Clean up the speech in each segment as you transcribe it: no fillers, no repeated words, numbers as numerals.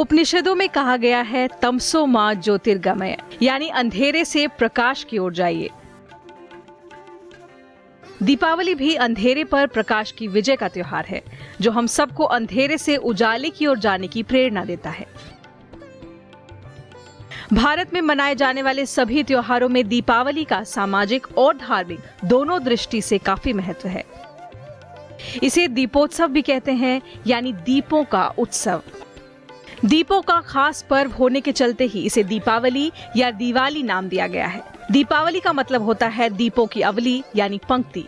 उपनिषदों में कहा गया है तमसो मा ज्योतिर्गमय, यानी अंधेरे से प्रकाश की ओर जाइए। दीपावली भी अंधेरे पर प्रकाश की विजय का त्योहार है, जो हम सबको अंधेरे से उजाले की ओर जाने की प्रेरणा देता है। भारत में मनाए जाने वाले सभी त्योहारों में दीपावली का सामाजिक और धार्मिक दोनों दृष्टि से काफी महत्व है। इसे दीपोत्सव भी कहते हैं, यानी दीपों का उत्सव। दीपों का खास पर्व होने के चलते ही इसे दीपावली या दिवाली नाम दिया गया है। दीपावली का मतलब होता है दीपों की अवली, यानी पंक्ति।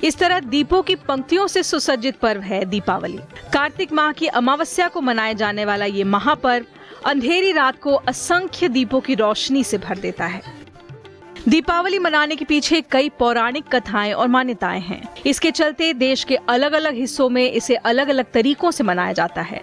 इस तरह दीपों की पंक्तियों से सुसज्जित पर्व है दीपावली। कार्तिक माह की अमावस्या को मनाए जाने वाला ये महापर्व अंधेरी रात को असंख्य दीपों की रोशनी से भर देता है। दीपावली मनाने के पीछे कई पौराणिक कथाएं और मान्यताएं हैं। इसके चलते देश के अलग अलग हिस्सों में इसे अलग अलग तरीकों से मनाया जाता है।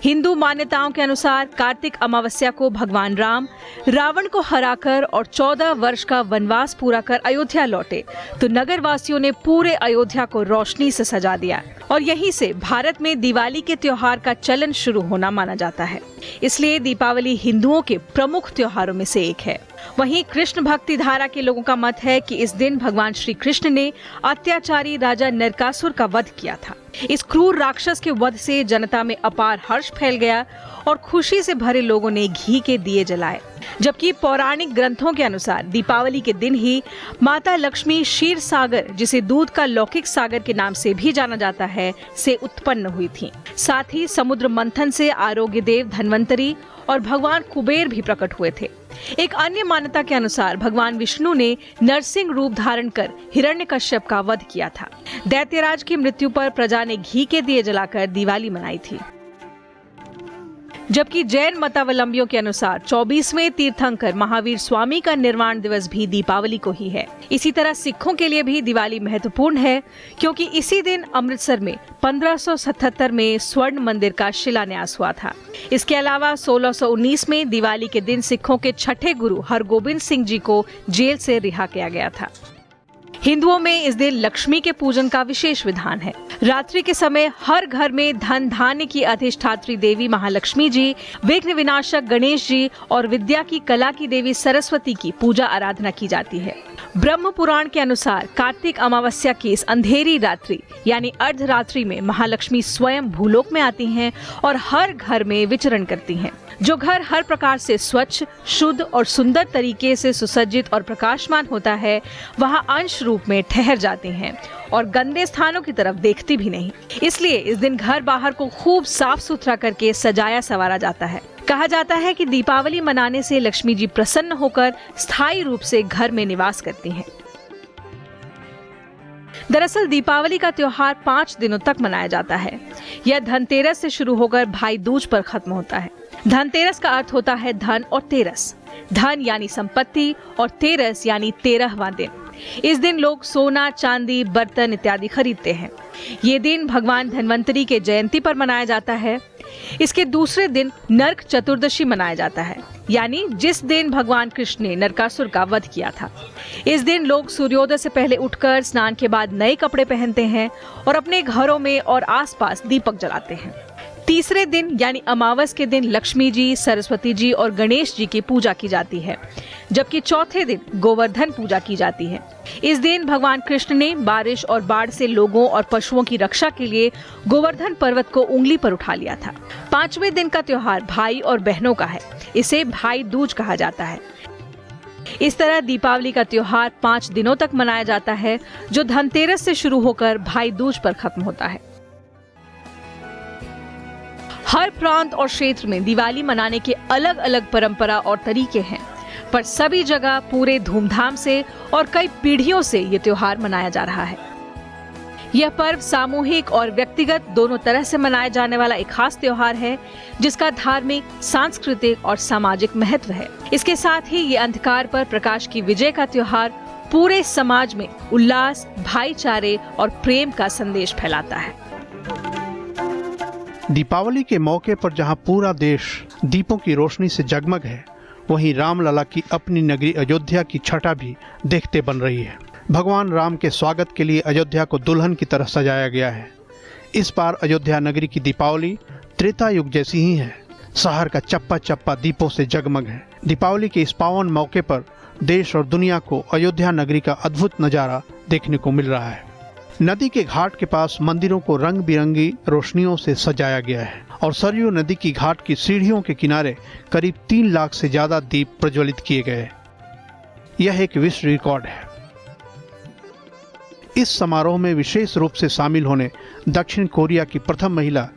हिंदू मान्यताओं के अनुसार कार्तिक अमावस्या को भगवान राम रावण को हराकर और 14 वर्ष का वनवास पूरा कर अयोध्या लौटे, तो नगर वासियों ने पूरे अयोध्या को रोशनी से सजा दिया और यहीं से भारत में दिवाली के त्योहार का चलन शुरू होना माना जाता है। इसलिए दीपावली हिंदुओं के प्रमुख त्योहारों में से एक है। वहीं कृष्ण भक्ति धारा के लोगों का मत है कि इस दिन भगवान श्री कृष्ण ने अत्याचारी राजा नरकासुर का वध किया था। इस क्रूर राक्षस के वध से जनता में अपार हर्ष फैल गया और खुशी से भरे लोगों ने घी के दिए जलाए। जबकि पौराणिक ग्रंथों के अनुसार दीपावली के दिन ही माता लक्ष्मी क्षीर सागर, जिसे दूध का लौकिक सागर के नाम से भी जाना जाता है, से उत्पन्न हुई थी। साथ ही समुद्र मंथन से आरोग्य देव धन्वंतरी और भगवान कुबेर भी प्रकट हुए थे। एक अन्य मान्यता के अनुसार भगवान विष्णु ने नरसिंह रूप धारण कर हिरण्यकश्यप का वध किया था। दैत्यराज की मृत्यु पर प्रजा ने घी के दिए जलाकर दिवाली मनाई थी। जबकि जैन मतावलंबियों के अनुसार 24वें तीर्थंकर महावीर स्वामी का निर्वाण दिवस भी दीपावली को ही है। इसी तरह सिखों के लिए भी दिवाली महत्वपूर्ण है, क्योंकि इसी दिन अमृतसर में 1577 में स्वर्ण मंदिर का शिलान्यास हुआ था। इसके अलावा 1619 में दिवाली के दिन सिखों के छठे गुरु हरगोबिंद सिंह जी को जेल से रिहा किया गया था। हिंदुओं में इस दिन लक्ष्मी के पूजन का विशेष विधान है। रात्रि के समय हर घर में धन धान्य की अधिष्ठात्री देवी महालक्ष्मी जी, विघ्न विनाशक गणेश जी और विद्या की कला की देवी सरस्वती की पूजा आराधना की जाती है। ब्रह्म पुराण के अनुसार कार्तिक अमावस्या की इस अंधेरी रात्रि यानी अर्धरात्रि में महालक्ष्मी स्वयं भूलोक में आती हैं और हर घर में विचरण करती हैं। जो घर हर प्रकार से स्वच्छ, शुद्ध और सुंदर तरीके से सुसज्जित और प्रकाशमान होता है, वहां अंश रूप में ठहर जाते हैं और गंदे स्थानों की तरफ देखती भी नहीं। इसलिए इस दिन घर बाहर को खूब साफ सुथरा करके सजाया संवारा जाता है। कहा जाता है कि दीपावली मनाने से लक्ष्मी जी प्रसन्न होकर स्थायी रूप से घर में निवास करती हैं। दरअसल दीपावली का त्योहार 5 दिनों तक मनाया जाता है। यह धनतेरस से शुरू होकर भाई दूज पर खत्म होता है। धनतेरस का अर्थ होता है धन और तेरस। धन यानी संपत्ति और तेरस यानी 13वां दिन। इस दिन लोग सोना, चांदी, बर्तन इत्यादि खरीदते हैं। ये दिन भगवान धन्वंतरी के जयंती पर मनाया जाता है। इसके दूसरे दिन नरक चतुर्दशी मनाया जाता है, यानी जिस दिन भगवान कृष्ण ने नरकासुर का वध किया था। इस दिन लोग सूर्योदय से पहले उठकर स्नान के बाद नए कपड़े पहनते हैं और अपने घरों में और आसपास दीपक जलाते हैं। तीसरे दिन यानी अमावस के दिन लक्ष्मी जी, सरस्वती जी और गणेश जी की पूजा की जाती है, जबकि चौथे दिन गोवर्धन पूजा की जाती है। इस दिन भगवान कृष्ण ने बारिश और बाढ़ से लोगों और पशुओं की रक्षा के लिए गोवर्धन पर्वत को उंगली पर उठा लिया था। 5वें दिन का त्योहार भाई और बहनों का है। इसे भाई दूज कहा जाता है। इस तरह दीपावली का त्योहार 5 दिनों तक मनाया जाता है, जो धनतेरस से शुरू होकर भाई दूज पर खत्म होता है। हर प्रांत और क्षेत्र में दिवाली मनाने के अलग अलग परंपरा और तरीके हैं, पर सभी जगह पूरे धूमधाम से और कई पीढ़ियों से ये त्योहार मनाया जा रहा है। यह पर्व सामूहिक और व्यक्तिगत दोनों तरह से मनाए जाने वाला एक खास त्योहार है, जिसका धार्मिक, सांस्कृतिक और सामाजिक महत्व है। इसके साथ ही ये अंधकार पर प्रकाश की विजय का त्योहार पूरे समाज में उल्लास, भाईचारे और प्रेम का संदेश फैलाता है। दीपावली के मौके पर जहां पूरा देश दीपों की रोशनी से जगमग है, वहीं रामलला की अपनी नगरी अयोध्या की छटा भी देखते बन रही है। भगवान राम के स्वागत के लिए अयोध्या को दुल्हन की तरह सजाया गया है। इस बार अयोध्या नगरी की दीपावली त्रेता युग जैसी ही है। शहर का चप्पा चप्पा दीपों से जगमग है। दीपावली के इस पावन मौके पर देश और दुनिया को अयोध्या नगरी का अद्भुत नजारा देखने को मिल रहा है। नदी के घाट के पास मंदिरों को रंग बिरंगी रोशनियों से सजाया गया है और सरयू नदी की घाट की सीढ़ियों के किनारे करीब 3 लाख से ज्यादा दीप प्रज्वलित किए गए। यह एक विश्व रिकॉर्ड है। इस समारोह में विशेष रूप से शामिल होने दक्षिण कोरिया की प्रथम महिला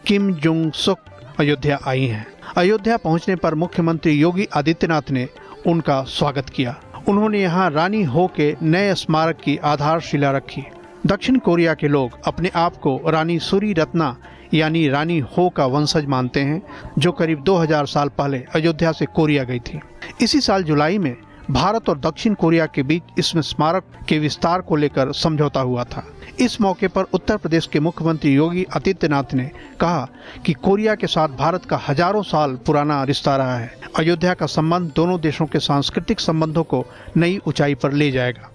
किम जोंग सुक अयोध्या आई हैं। अयोध्या पहुंचने पर मुख्यमंत्री योगी आदित्यनाथ ने उनका स्वागत किया। उन्होंने यहां रानी हो के नए स्मारक की आधारशिला रखी। दक्षिण कोरिया के लोग अपने आप को रानी सूरी रत्ना यानी रानी हो का वंशज मानते हैं, जो करीब 2000 साल पहले अयोध्या से कोरिया गई थी। इसी साल जुलाई में भारत और दक्षिण कोरिया के बीच इसमें स्मारक के विस्तार को लेकर समझौता हुआ था। इस मौके पर उत्तर प्रदेश के मुख्यमंत्री योगी आदित्यनाथ ने कहा कि कोरिया के साथ भारत का हजारों साल पुराना रिश्ता रहा है। अयोध्या का संबंध दोनों देशों के सांस्कृतिक संबंधों को नई ऊंचाई पर ले जाएगा।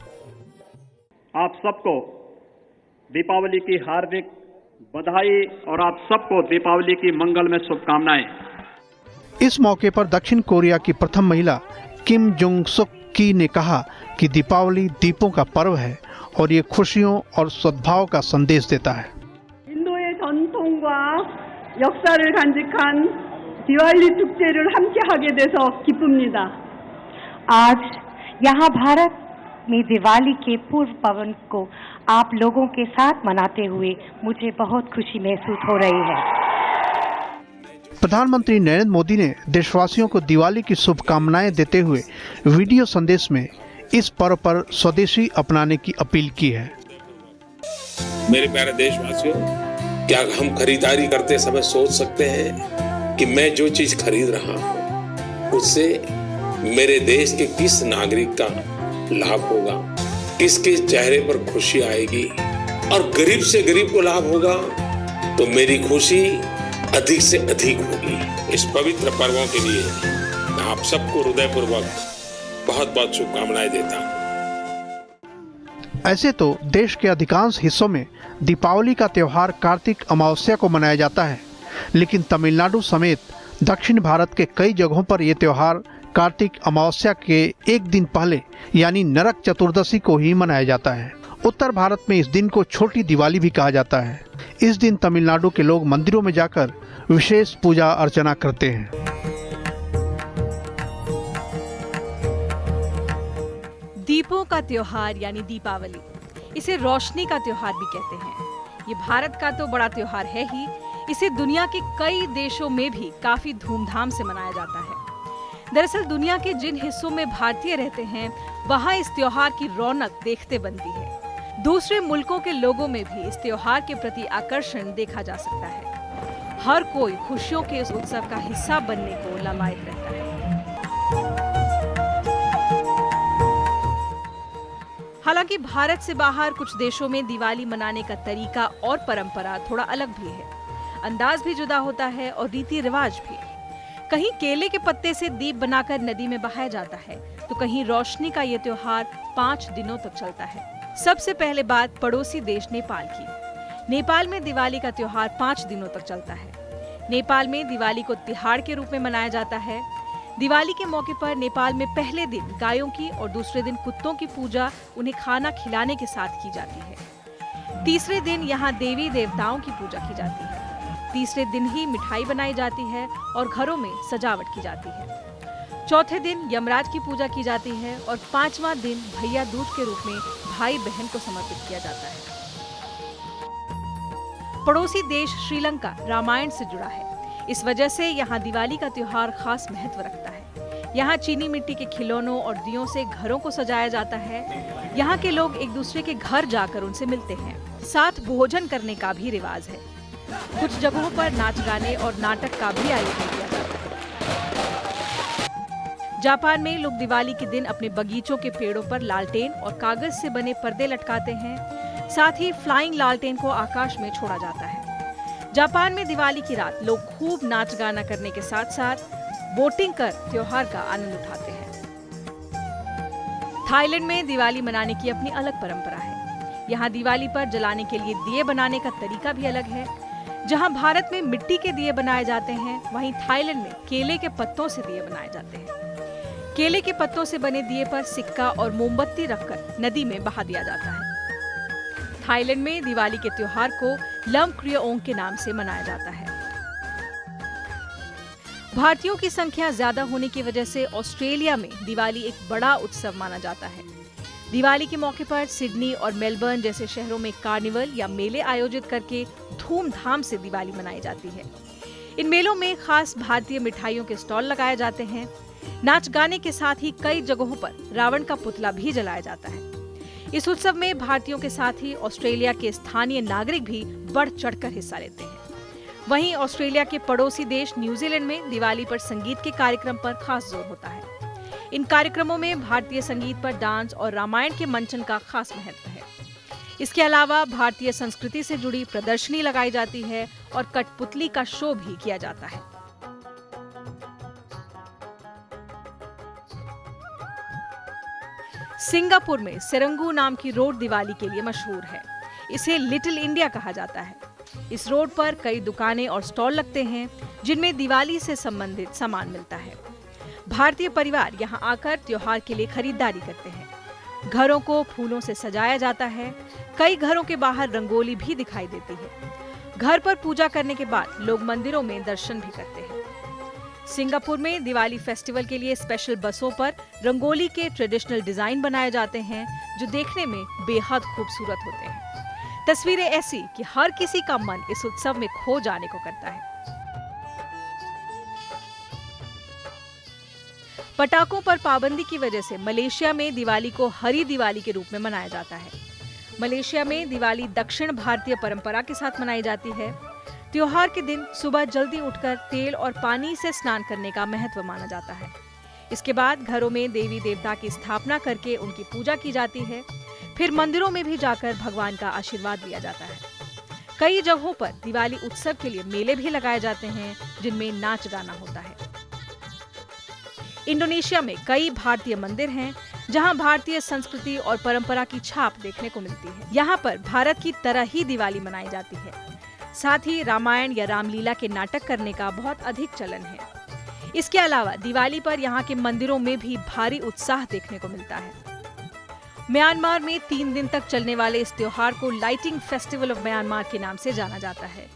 आप सबको दीपावली की हार्दिक बधाई और आप सबको दीपावली की मंगलमय शुभकामनाएं। इस मौके पर दक्षिण कोरिया की प्रथम महिला किम जोंग सुक की ने कहा कि दीपावली दीपों का पर्व है और ये खुशियों और सद्भाव का संदेश देता है। 인도의 전통과 역사를 간직한 दिवाली 축제를 함께 하게 돼서 기쁩니다. आज यहाँ भारत में दिवाली के पूर्व पर्व को आप लोगों के साथ मनाते हुए मुझे बहुत खुशी महसूस हो रही है। प्रधानमंत्री नरेंद्र मोदी ने देशवासियों को दिवाली की शुभकामनाएं देते हुए वीडियो संदेश में इस पर्व पर स्वदेशी अपनाने की अपील की है। मेरे प्यारे देशवासियों, क्या हम खरीदारी करते समय सोच सकते हैं कि मैं जो चीज खरीद रहा हूं उससे मेरे देश के किस नागरिक का लाभ होगा, किसके चेहरे पर खुशी आएगी और गरीब से गरीब को लाभ होगा तो मेरी खुशी अधिक से अधिक होगी। इस पवित्र पर्वों के लिए मैं आप सबको हृदयपूर्वक बहुत बहुत शुभकामनाएं देता हूं। ऐसे तो देश के अधिकांश हिस्सों में दीपावली का त्योहार कार्तिक अमावस्या को मनाया जाता है, लेकिन तमिलनाडु समेत दक्षिण भारत के कई जगहों पर यह त्योहार कार्तिक अमावस्या के एक दिन पहले यानी नरक चतुर्दशी को ही मनाया जाता है। उत्तर भारत में इस दिन को छोटी दिवाली भी कहा जाता है। इस दिन तमिलनाडु के लोग मंदिरों में जाकर विशेष पूजा अर्चना करते हैं। दीपों का त्योहार यानी दीपावली, इसे रोशनी का त्योहार भी कहते हैं। ये भारत का तो बड़ा त्योहार है ही, इसे दुनिया के कई देशों में भी काफी धूमधाम से मनाया जाता है। दरअसल दुनिया के जिन हिस्सों में भारतीय रहते हैं वहाँ इस त्योहार की रौनक देखते बनती है। दूसरे मुल्कों के लोगों में भी इस त्योहार के प्रति आकर्षण देखा जा सकता है। हर कोई खुशियों के इस उत्सव का हिस्सा बनने को लालायित रहता है। हालांकि भारत से बाहर कुछ देशों में दिवाली मनाने का तरीका और परंपरा थोड़ा अलग भी है। अंदाज भी जुदा होता है और रीति रिवाज भी। कहीं केले के पत्ते से दीप बनाकर नदी में बहाया जाता है, तो कहीं रोशनी का ये त्योहार 5 दिनों तक चलता है। सबसे पहले बात पड़ोसी देश नेपाल की। नेपाल में दिवाली का त्योहार 5 दिनों तक चलता है। नेपाल में दिवाली को तिहाड़ के रूप में मनाया जाता है। दिवाली के मौके पर नेपाल में पहले दिन गायों की और दूसरे दिन कुत्तों की पूजा, उन्हें खाना खिलाने के साथ की जाती है। तीसरे दिन यहाँ देवी देवताओं की पूजा की जाती है। तीसरे दिन ही मिठाई बनाई जाती है और घरों में सजावट की जाती है। चौथे दिन यमराज की पूजा की जाती है और 5वां दिन भैया दूज के रूप में भाई बहन को समर्पित किया जाता है। पड़ोसी देश श्रीलंका रामायण से जुड़ा है। इस वजह से यहाँ दिवाली का त्योहार खास महत्व रखता है। यहाँ चीनी मिट्टी के खिलौनों और दियों से घरों को सजाया जाता है। यहाँ के लोग एक दूसरे के घर जाकर उनसे मिलते हैं। साथ भोजन करने का भी रिवाज है। कुछ जगहों पर नाच गाने और नाटक का भी आयोजन किया जाता है। जापान में लोग दिवाली के दिन अपने बगीचों के पेड़ों पर लालटेन और कागज से बने पर्दे लटकाते हैं। साथ ही फ्लाइंग लालटेन को आकाश में छोड़ा जाता है। जापान में दिवाली की रात लोग खूब नाच गाना करने के साथ साथ बोटिंग कर त्योहार का आनंद उठाते हैं। थाईलैंड में दिवाली मनाने की अपनी अलग परंपरा है। यहाँ दिवाली पर जलाने के लिए दिए बनाने का तरीका भी अलग है। जहां भारत में मिट्टी के दिए बनाए जाते हैं, वहीं थाईलैंड में केले के पत्तों से दिए बनाए जाते हैं। केले के पत्तों से बने दिए पर सिक्का और मोमबत्ती रखकर नदी में बहा दिया जाता है। थाईलैंड में दिवाली के त्योहार को लमक्रियोंग के नाम से मनाया जाता है। भारतीयों की संख्या ज्यादा होने की वजह से ऑस्ट्रेलिया में दिवाली एक बड़ा उत्सव माना जाता है। दिवाली के मौके पर सिडनी और मेलबर्न जैसे शहरों में कार्निवल या मेले आयोजित करके धूमधाम से दिवाली मनाई जाती है। इन मेलों में खास भारतीय मिठाइयों के स्टॉल लगाए जाते हैं। नाच गाने के साथ ही कई जगहों पर रावण का पुतला भी जलाया जाता है। इस उत्सव में भारतीयों के साथ ही ऑस्ट्रेलिया के स्थानीय नागरिक भी बढ़ चढ़कर हिस्सा लेते हैं। वहीं ऑस्ट्रेलिया के पड़ोसी देश न्यूजीलैंड में दिवाली पर संगीत के कार्यक्रम पर खास जोर होता है। इन कार्यक्रमों में भारतीय संगीत पर डांस और रामायण के मंचन का खास महत्व है। इसके अलावा भारतीय संस्कृति से जुड़ी प्रदर्शनी लगाई जाती है और कठपुतली का शो भी किया जाता है। सिंगापुर में सेरंगू नाम की रोड दिवाली के लिए मशहूर है। इसे लिटिल इंडिया कहा जाता है। इस रोड पर कई दुकानें और स्टॉल लगते हैं जिनमें दिवाली से संबंधित सामान मिलता है। भारतीय परिवार यहां आकर त्योहार के लिए खरीदारी करते हैं। घरों को फूलों से सजाया जाता है। कई घरों के बाहर रंगोली भी दिखाई देती है। घर पर पूजा करने के बाद लोग मंदिरों में दर्शन भी करते हैं। सिंगापुर में दिवाली फेस्टिवल के लिए स्पेशल बसों पर रंगोली के ट्रेडिशनल डिजाइन बनाए जाते हैं जो देखने में बेहद खूबसूरत होते हैं। तस्वीरें ऐसी कि हर किसी का मन इस उत्सव में खो जाने को करता है। पटाखों पर पाबंदी की वजह से मलेशिया में दिवाली को हरी दिवाली के रूप में मनाया जाता है। मलेशिया में दिवाली दक्षिण भारतीय परंपरा के साथ मनाई जाती है। त्योहार के दिन सुबह जल्दी उठकर तेल और पानी से स्नान करने का महत्व माना जाता है। इसके बाद घरों में देवी देवता की स्थापना करके उनकी पूजा की जाती है। फिर मंदिरों में भी जाकर भगवान का आशीर्वाद लिया जाता है। कई जगहों पर दिवाली उत्सव के लिए मेले भी लगाए जाते हैं जिनमें नाच गाना होता है। इंडोनेशिया में कई भारतीय मंदिर हैं जहां भारतीय संस्कृति और परंपरा की छाप देखने को मिलती है। यहाँ पर भारत की तरह ही दिवाली मनाई जाती है। साथ ही रामायण या रामलीला के नाटक करने का बहुत अधिक चलन है। इसके अलावा दिवाली पर यहाँ के मंदिरों में भी भारी उत्साह देखने को मिलता है। म्यांमार में 3 दिन तक चलने वाले इस त्योहार को लाइटिंग फेस्टिवल ऑफ म्यांमार के नाम से जाना जाता है।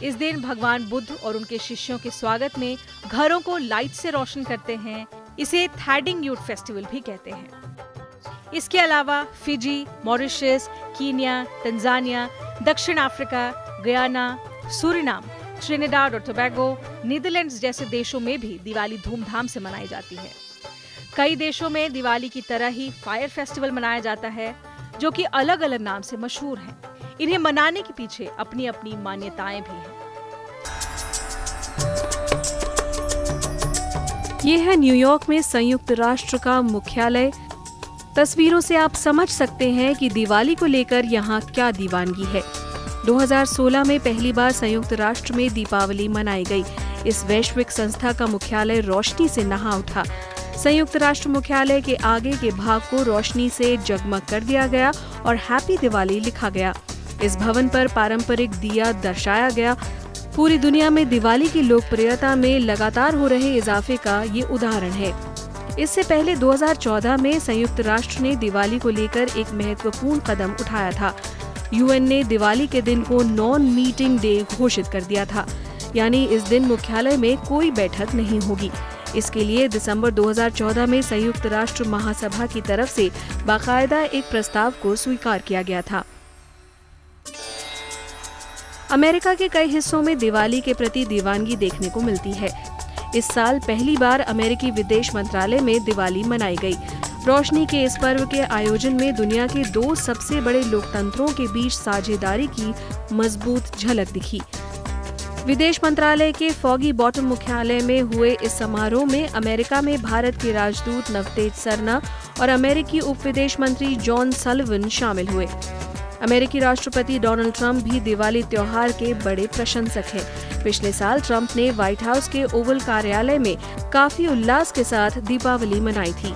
इस दिन भगवान बुद्ध और उनके शिष्यों के स्वागत में घरों को लाइट से रोशन करते हैं। इसे थैडिंग यूथ फेस्टिवल भी कहते हैं। इसके अलावा फिजी, मॉरिशस, कीनिया, तंजानिया, दक्षिण अफ्रीका, गयाना, सूरिनाम, ट्रिनिडाड और टोबैगो, नीदरलैंड्स जैसे देशों में भी दिवाली धूमधाम से मनाई जाती है। कई देशों में दिवाली की तरह ही फायर फेस्टिवल मनाया जाता है जो कि अलग अलग नाम से मशहूर हैं। इन्हें मनाने के पीछे अपनी अपनी मान्यताएं भी हैं। ये है न्यूयॉर्क में संयुक्त राष्ट्र का मुख्यालय। तस्वीरों से आप समझ सकते हैं कि दिवाली को लेकर यहाँ क्या दीवानगी है। 2016 में पहली बार संयुक्त राष्ट्र में दीपावली मनाई गई। इस वैश्विक संस्था का मुख्यालय रोशनी से नहा उठा। संयुक्त राष्ट्र मुख्यालय के आगे के भाग को रोशनी से जगमग कर दिया गया और हैप्पी दिवाली लिखा गया। इस भवन पर पारंपरिक दिया दर्शाया गया। पूरी दुनिया में दिवाली की लोकप्रियता में लगातार हो रहे इजाफे का ये उदाहरण है। इससे पहले 2014 में संयुक्त राष्ट्र ने दिवाली को लेकर एक महत्वपूर्ण कदम उठाया था। यूएन ने दिवाली के दिन को नॉन मीटिंग डे घोषित कर दिया था, यानी इस दिन मुख्यालय में कोई बैठक नहीं होगी। इसके लिए दिसंबर 2014 में संयुक्त राष्ट्र महासभा की तरफ से बाकायदा एक प्रस्ताव को स्वीकार किया गया था। अमेरिका के कई हिस्सों में दिवाली के प्रति दीवानगी देखने को मिलती है। इस साल पहली बार अमेरिकी विदेश मंत्रालय में दिवाली मनाई गई। रोशनी के इस पर्व के आयोजन में दुनिया के 2 सबसे बड़े लोकतंत्रों के बीच साझेदारी की मजबूत झलक दिखी। विदेश मंत्रालय के फॉगी बॉटम मुख्यालय में हुए इस समारोह में अमेरिका में भारत के राजदूत नवतेज सरना और अमेरिकी उप विदेश मंत्री जॉन सलिवन शामिल हुए। अमेरिकी राष्ट्रपति डोनाल्ड ट्रंप भी दिवाली त्योहार के बड़े प्रशंसक हैं। पिछले साल ट्रंप ने व्हाइट हाउस के ओवल कार्यालय में काफी उल्लास के साथ दीपावली मनाई थी।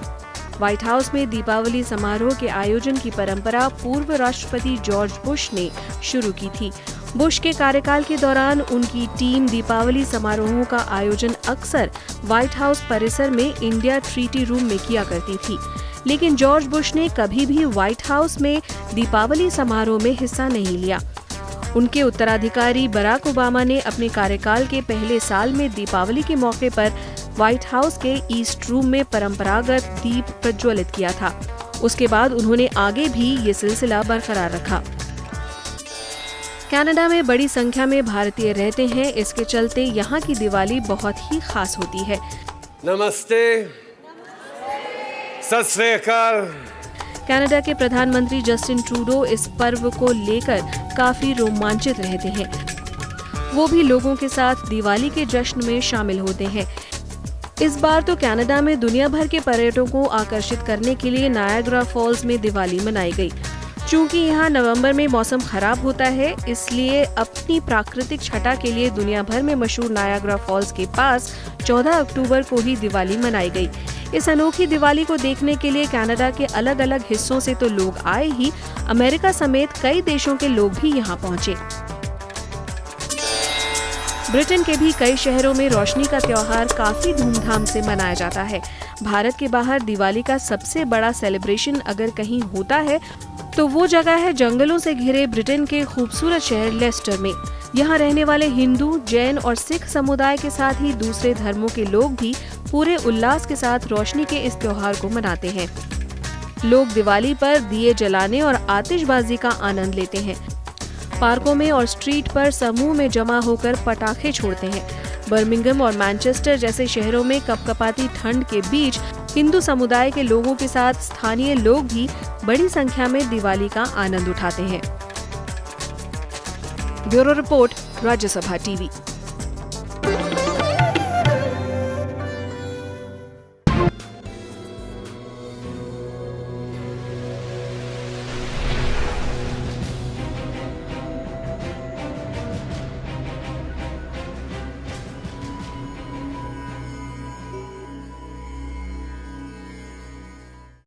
व्हाइट हाउस में दीपावली समारोह के आयोजन की परंपरा पूर्व राष्ट्रपति जॉर्ज बुश ने शुरू की थी बुश के कार्यकाल के दौरान उनकी टीम दीपावली समारोहों का आयोजन अक्सर व्हाइट हाउस परिसर में इंडिया ट्रीटी रूम में किया करती थी, लेकिन जॉर्ज बुश ने कभी भी व्हाइट हाउस में दीपावली समारोह में हिस्सा नहीं लिया। उनके उत्तराधिकारी बराक ओबामा ने अपने कार्यकाल के पहले साल में दीपावली के मौके पर व्हाइट हाउस के ईस्ट रूम में परंपरागत दीप प्रज्वलित किया था। उसके बाद उन्होंने आगे भी ये सिलसिला बरकरार रखा। कनाडा में बड़ी संख्या में भारतीय रहते हैं, इसके चलते यहाँ की दिवाली बहुत ही खास होती है। नमस्ते, सत श्री अकाल। कनाडा के प्रधानमंत्री जस्टिन ट्रूडो इस पर्व को लेकर काफी रोमांचित रहते हैं। वो भी लोगों के साथ दिवाली के जश्न में शामिल होते हैं। इस बार तो कनाडा में दुनिया भर के पर्यटकों को आकर्षित करने के लिए नायग्रा फॉल्स में दिवाली मनाई गई। चूंकि यहाँ नवंबर में मौसम खराब होता है, इसलिए अपनी प्राकृतिक छटा के लिए दुनिया भर में मशहूर नायग्रा फॉल्स के पास 14 अक्टूबर को ही दिवाली मनाई गई। इस अनोखी दिवाली को देखने के लिए कनाडा के अलग अलग हिस्सों से तो लोग आए ही, अमेरिका समेत कई देशों के लोग भी यहाँ पहुँचे। ब्रिटेन के भी कई शहरों में रोशनी का त्योहार काफी धूमधाम से मनाया जाता है। भारत के बाहर दिवाली का सबसे बड़ा सेलिब्रेशन अगर कहीं होता है तो वो जगह है जंगलों से घिरे ब्रिटेन के खूबसूरत शहर लेस्टर में। यहाँ रहने वाले हिंदू, जैन और सिख समुदाय के साथ ही दूसरे धर्मों के लोग भी पूरे उल्लास के साथ रोशनी के इस त्योहार को मनाते हैं। लोग दिवाली पर दिए जलाने और आतिशबाजी का आनंद लेते हैं। पार्कों में और स्ट्रीट पर समूह में जमा होकर पटाखे छोड़ते हैं। बर्मिंघम और मैनचेस्टर जैसे शहरों में कपकपाती ठंड के बीच हिंदू समुदाय के लोगों के साथ स्थानीय लोग भी बड़ी संख्या में दिवाली का आनंद उठाते हैं। Bureau report, Rajya Sabha TV.